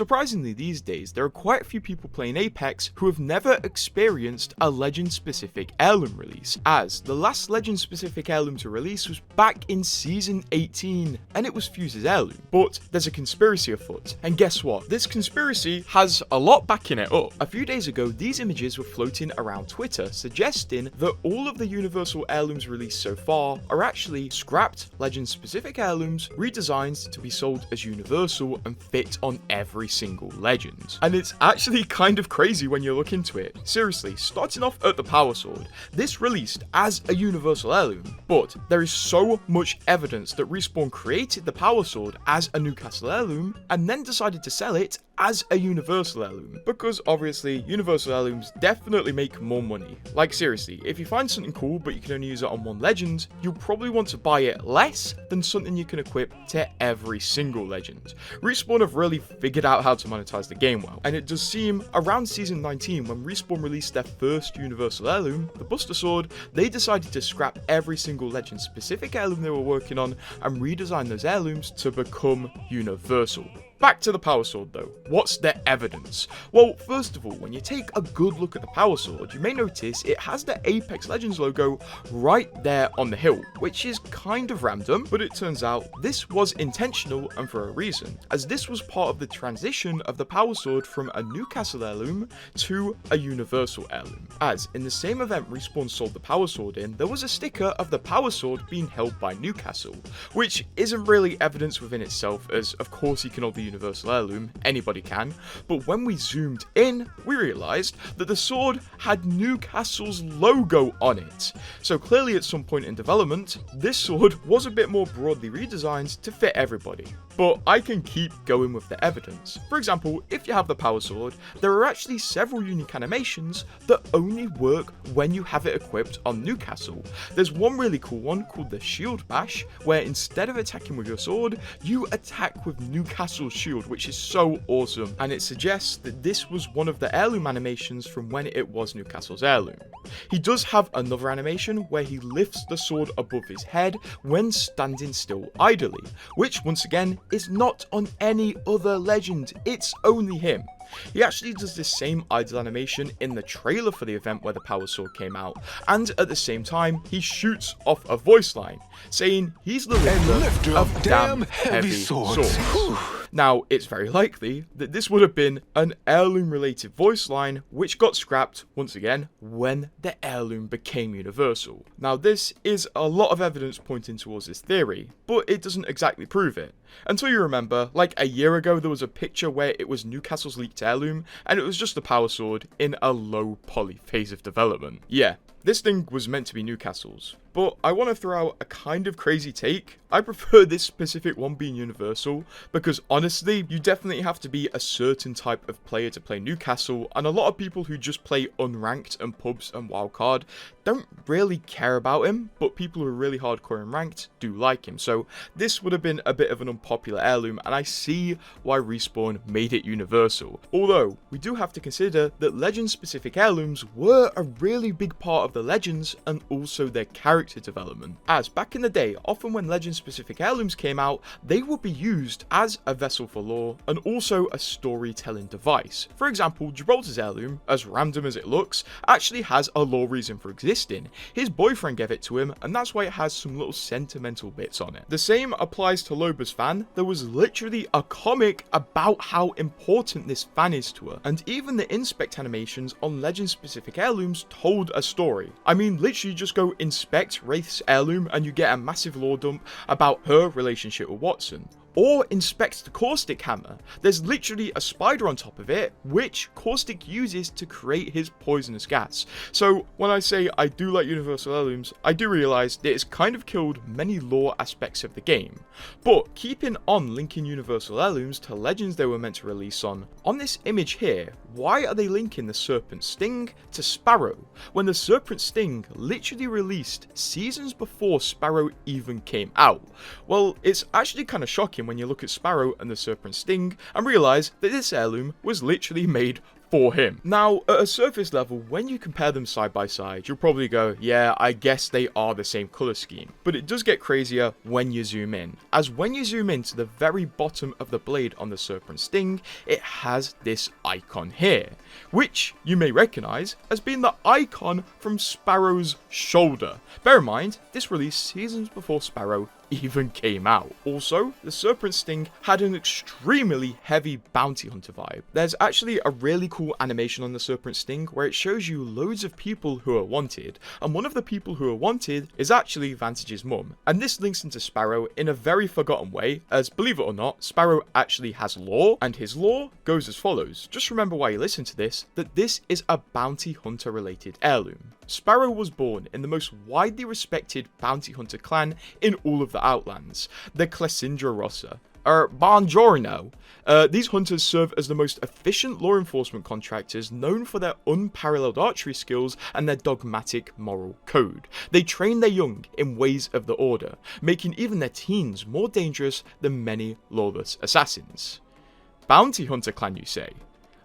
surprisingly these days, there are quite a few people playing Apex who have never experienced a Legend-specific heirloom release, as the last Legend-specific heirloom to release was back in Season 18, and it was Fuse's heirloom. But there's a conspiracy afoot, and guess what? This conspiracy has a lot backing it up. A few days ago, these images were floating around Twitter, suggesting that all of the Universal heirlooms released so far are actually scrapped Legend-specific heirlooms, redesigned to be sold as Universal and fit on every single Legend. And it's actually kind of crazy when you look into it. Seriously, starting off at the Power Sword, this released as a Universal heirloom, but there is so much evidence that Respawn created the Power Sword as a Newcastle heirloom and then decided to sell it as a Universal heirloom, because obviously Universal heirlooms definitely make more money. Like seriously, if you find something cool but you can only use it on one Legend, you'll probably want to buy it less than something you can equip to every single Legend. Respawn have really figured out how to monetize the game well, and it does seem around Season 19 when Respawn released their first Universal heirloom, the Buster Sword, they decided to scrap every single Legend specific heirloom they were working on and redesign those heirlooms to become Universal. Back to the Power Sword though, what's the evidence? Well, first of all, when you take a good look at the Power Sword, you may notice it has the Apex Legends logo right there on the hilt, which is kind of random, but it turns out this was intentional and for a reason, as this was part of the transition of the Power Sword from a Newcastle heirloom to a Universal heirloom. As in the same event Respawn sold the Power Sword in, there was a sticker of the Power Sword being held by Newcastle, which isn't really evidence within itself, as of course you can hold the Universal heirloom, anybody can, but when we zoomed in, we realised that the sword had Newcastle's logo on it. So clearly at some point in development, this sword was a bit more broadly redesigned to fit everybody. But I can keep going with the evidence. For example, if you have the Power Sword, there are actually several unique animations that only work when you have it equipped on Newcastle. There's one really cool one called the Shield Bash, where instead of attacking with your sword, you attack with Newcastle's shield, which is so awesome, and it suggests that this was one of the heirloom animations from when it was Newcastle's heirloom. He does have another animation where he lifts the sword above his head when standing still idly, which once again is not on any other Legend, it's only him. He actually does this same idle animation in the trailer for the event where the Power Sword came out, and at the same time, he shoots off a voice line, saying he's the lifter of damn heavy swords. Now, it's very likely that this would have been an heirloom-related voice line, which got scrapped, once again, when the heirloom became Universal. Now, this is a lot of evidence pointing towards this theory, but it doesn't exactly prove it. Until you remember, like a year ago, there was a picture where it was Newcastle's leaked heirloom, and it was just the Power Sword in a low poly phase of development. Yeah, this thing was meant to be Newcastle's. But I want to throw out a kind of crazy take. I prefer this specific one being Universal, because honestly, you definitely have to be a certain type of player to play Newcastle, and a lot of people who just play unranked and pubs and wildcard don't really care about him, but people who are really hardcore and ranked do like him. So this would have been a bit of an unpopular heirloom, and I see why Respawn made it Universal. Although, we do have to consider that Legend-specific heirlooms were a really big part of the Legends and also their character development, as back in the day, often when Legend-specific heirlooms came out, they would be used as a vessel for lore and also a storytelling device. For example, Gibraltar's heirloom, as random as it looks, actually has a lore reason for existing. His boyfriend gave it to him, and that's why it has some little sentimental bits on it. The same applies to Loba's fan. There was literally a comic about how important this fan is to her, and even the inspect animations on Legend-specific heirlooms told a story. I mean, literally just go inspect Wraith's heirloom and you get a massive lore dump about her relationship with Watson. Or inspect the caustic hammer. There's literally a spider on top of it, which caustic uses to create his poisonous gas. So when I say I do like Universal heirlooms, I do realise that it's kind of killed many lore aspects of the game. But keeping on linking Universal heirlooms to Legends they were meant to release on this image here, why are they linking the Serpent Sting to Sparrow, when the Serpent Sting literally released seasons before Sparrow even came out? Well, it's actually kind of shocking when you look at Sparrow and the Serpent Sting and realise that this heirloom was literally made for him. Now, at a surface level, when you compare them side by side, you'll probably go, yeah, I guess they are the same color scheme. But it does get crazier when you zoom in, as when you zoom in to the very bottom of the blade on the Serpent Sting, it has this icon here, which you may recognize as being the icon from Sparrow's shoulder. Bear in mind, this released seasons before Sparrow even came out. Also, the Serpent Sting had an extremely heavy bounty hunter vibe. There's actually a really cool animation on the Serpent Sting where it shows you loads of people who are wanted, and one of the people who are wanted is actually Vantage's mum. And this links into Sparrow in a very forgotten way, as believe it or not, Sparrow actually has lore, and his lore goes as follows. Just remember while you listen to this, that this is a bounty hunter related heirloom. Sparrow was born in the most widely respected bounty hunter clan in all of the Outlands, the Clesindra Rossa. Buongiorno. These hunters serve as the most efficient law enforcement contractors, known for their unparalleled archery skills and their dogmatic moral code. They train their young in ways of the order, making even their teens more dangerous than many lawless assassins. Bounty hunter clan, you say?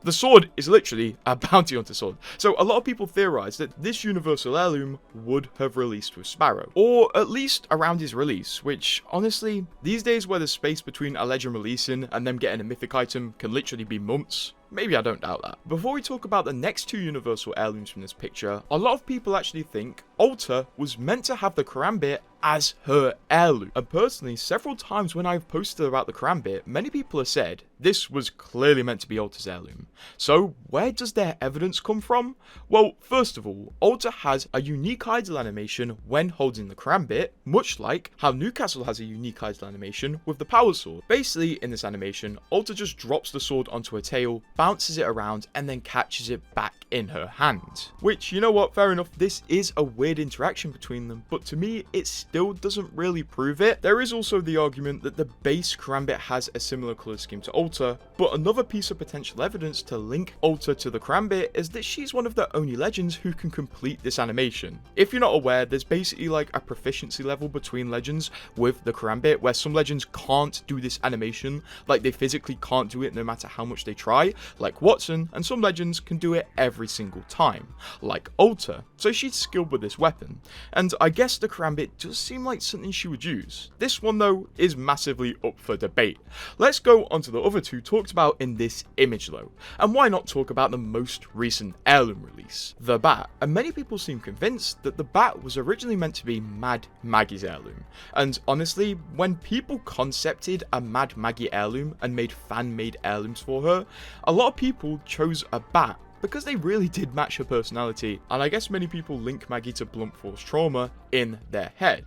The sword is literally a bounty hunter sword, so a lot of people theorize that this universal heirloom would have released with Sparrow, or at least around his release, which honestly, these days where the space between a legend releasing and them getting a mythic item can literally be months, maybe I don't doubt that. Before we talk about the next two universal heirlooms from this picture, a lot of people actually think Alta was meant to have the Karambit as her heirloom. And personally, several times when I've posted about the Karambit, many people have said this was clearly meant to be Alta's heirloom. So where does their evidence come from? Well, first of all, Alta has a unique idle animation when holding the Karambit, much like how Newcastle has a unique idle animation with the power sword. Basically, in this animation, Alta just drops the sword onto her tail, bounces it around, and then catches it back in her hand. Which, you know what, fair enough, this is a weird interaction between them, but to me, it still doesn't really prove it. There is also the argument that the base Karambit has a similar colour scheme to Alta, but another piece of potential evidence to link Alta to the Karambit is that she's one of the only legends who can complete this animation. If you're not aware, there's basically like a proficiency level between legends with the Karambit, where some legends can't do this animation, like they physically can't do it no matter how much they try, like Watson, and some legends can do it every single time, like Alta, so she's skilled with this weapon, and I guess the Karambit does seem like something she would use. This one though is massively up for debate. Let's go on to the other two talked about in this image though, and why not talk about the most recent heirloom release, the Bat. And many people seem convinced that the Bat was originally meant to be Mad Maggie's heirloom, and honestly, when people concepted a Mad Maggie heirloom and made fan-made heirlooms for her, a lot of people chose a Bat because they really did match her personality, and I guess many people link Maggie to blunt force trauma in their head.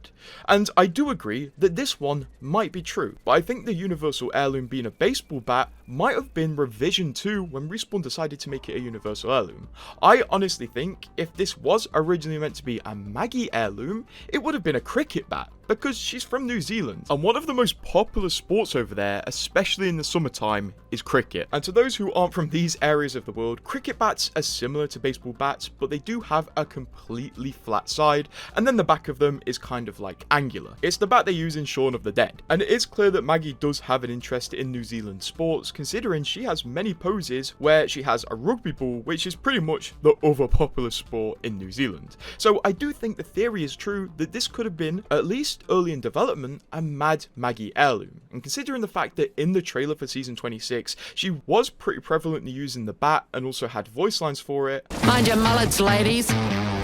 And I do agree that this one might be true, but I think the universal heirloom being a baseball bat might have been revision 2 when Respawn decided to make it a universal heirloom. I honestly think if this was originally meant to be a Maggie heirloom, it would have been a cricket bat, because she's from New Zealand, and one of the most popular sports over there, especially in the summertime, is cricket. And to those who aren't from these areas of the world, cricket bats are similar to baseball bats, but they do have a completely flat side, and then the back of them is kind of like angular. It's the bat they use in Shaun of the Dead. And it is clear that Maggie does have an interest in New Zealand sports, considering she has many poses where she has a rugby ball, which is pretty much the other popular sport in New Zealand. So I do think the theory is true that this could have been, at least early in development, a Mad Maggie heirloom. And considering the fact that in the trailer for season 26, she was pretty prevalently using the bat and also had voice lines for it. Mind your mullets, ladies.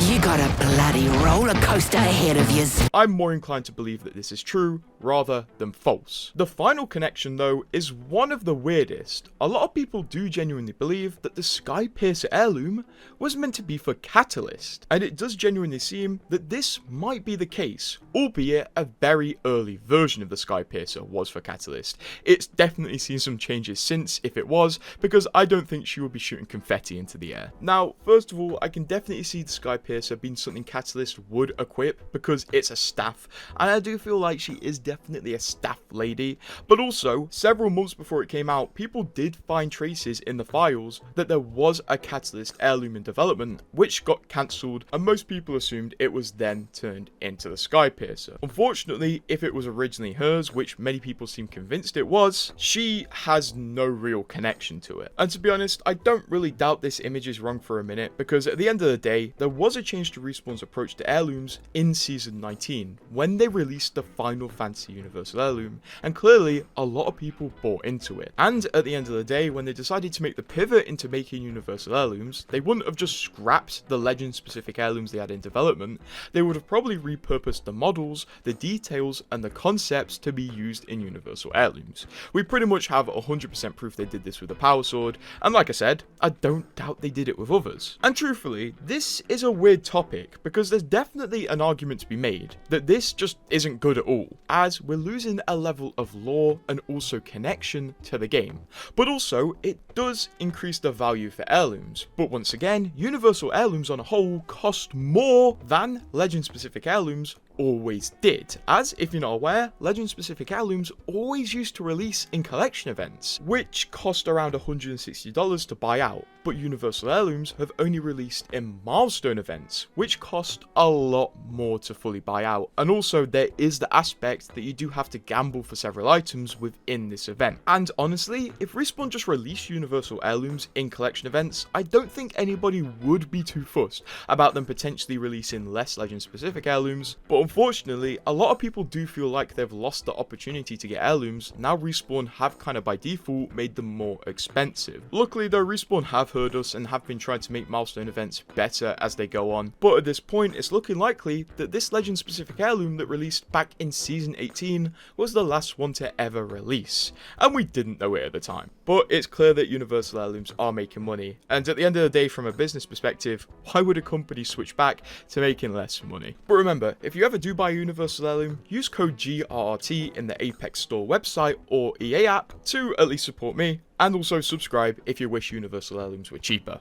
You got a bloody roller coaster ahead of yous. I'm more inclined to believe that this is true rather than false. The final connection though is one of the weirdest. A lot of people do genuinely believe that the Sky Piercer heirloom was meant to be for Catalyst, and it does genuinely seem that this might be the case, albeit a very early version of the Sky Piercer was for Catalyst. It's definitely seen some changes since, if it was, because I don't think she would be shooting confetti into the air. Now, first of all, I can definitely see the Sky Piercer being something Catalyst would equip because it's a staff, and I do feel like she is definitely definitely a staff lady, but also, several months before it came out, people did find traces in the files that there was a Catalyst heirloom in development, which got cancelled, and most people assumed it was then turned into the Skypiercer. Unfortunately, if it was originally hers, which many people seem convinced it was, she has no real connection to it. And to be honest, I don't really doubt this image is wrong for a minute, because at the end of the day, there was a change to Respawn's approach to heirlooms in Season 19, when they released the Final Fantasy Universal Heirloom, and clearly, a lot of people bought into it. And at the end of the day, when they decided to make the pivot into making Universal Heirlooms, they wouldn't have just scrapped the Legend-specific heirlooms they had in development, they would have probably repurposed the models, the details, and the concepts to be used in Universal Heirlooms. We pretty much have 100% proof they did this with the Power Sword, and like I said, I don't doubt they did it with others. And truthfully, this is a weird topic, because there's definitely an argument to be made that this just isn't good at all, as we're losing a level of lore and also connection to the game. But also, it does increase the value for heirlooms, but once again, Universal Heirlooms on a whole cost more than Legend-specific heirlooms always did, as if you're not aware, Legend-specific heirlooms always used to release in collection events, which cost around $160 to buy out, but Universal Heirlooms have only released in milestone events, which cost a lot more to fully buy out, and also there is the aspect that you do have to gamble for several items within this event. And honestly, if Respawn just released Universal Heirlooms in collection events, I don't think anybody would be too fussed about them potentially releasing less Legend-specific heirlooms, but unfortunately, a lot of people do feel like they've lost the opportunity to get heirlooms. Now Respawn have kind of by default made them more expensive. Luckily though, Respawn have heard us and have been trying to make milestone events better as they go on, but at this point it's looking likely that this Legend specific heirloom that released back in Season 18 was the last one to ever release, and we didn't know it at the time. But it's clear that Universal Heirlooms are making money, and at the end of the day, from a business perspective, why would a company switch back to making less money? But remember, if you ever do buy a Universal Heirloom, use code GRRT in the Apex Store website or EA app to at least support me, and also subscribe if you wish Universal Heirlooms were cheaper.